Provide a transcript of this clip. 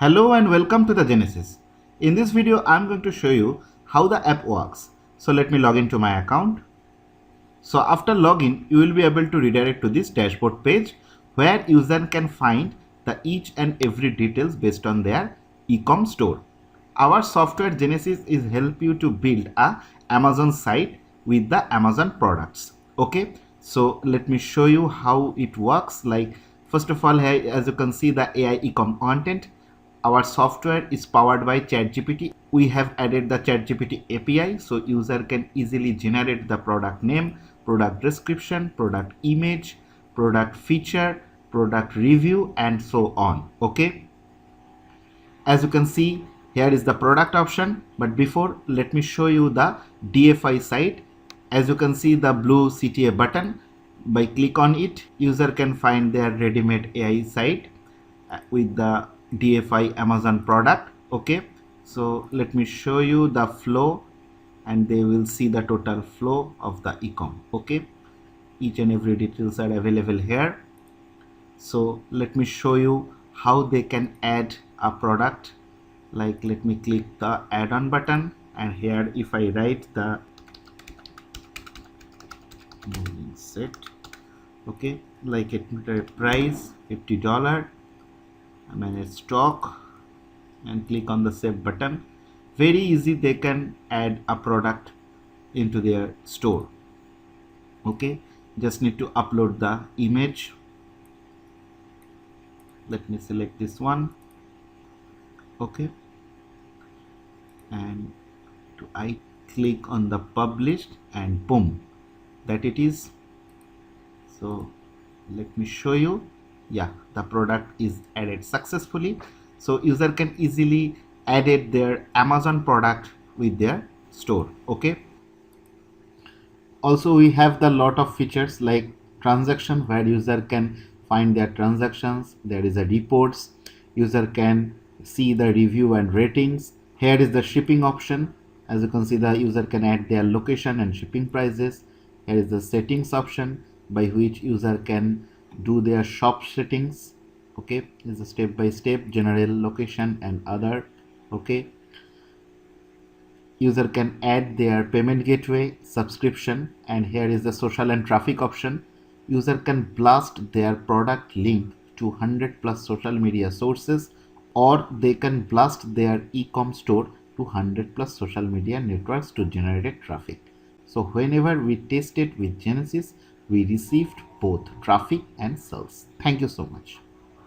Hello and welcome to the Genesis. In this video, I'm going to show you how the app works. So let me log into my account. So after login, you will be able to redirect to this dashboard page where user can find the each and every details based on their e-com store. Our software Genesis is help you to build a Amazon site with the Amazon products. Okay, so let me show you how it works. Like first of all, here as you can see the AI e-com content. Our software is powered by ChatGPT. We have added the ChatGPT API so user can easily generate the product name, product description, product image, product feature, product review, and so on. Okay, as you can see, here is the product option, but before let me show you the DFI site. As you can see the blue CTA button, by click on it user can find their ready-made AI site with the DFI Amazon product. Okay, so let me show you the flow and they will see the total flow of the e-com. Okay, each and every details are available here. So let me show you how they can add a product. Like let me click the add-on button, and here if I write the set, okay, like it price $50, manage stock, and click on the save button. Very easy, they can add a product into their store. Okay, just need to upload the image. Let me select this one. Okay, and I click on the published, and boom, that it is. So let me show you. Yeah, the product is added successfully. So user can easily add their Amazon product with their store. Okay, also we have the lot of features like transaction where user can find their transactions. There is a reports, user can see the review and ratings. Here is the shipping option. As you can see, the user can add their location and shipping prices. Here is the settings option by which user can do their shop settings. Okay, is a step by step, general, location, and other. Okay, user can add their payment gateway, subscription, and here is the social and traffic option. User can blast their product link to 100 plus social media sources, or they can blast their e-com store to 100 plus social media networks to generate traffic. So whenever we tested with Genesis, we received both traffic and sales. Thank you so much.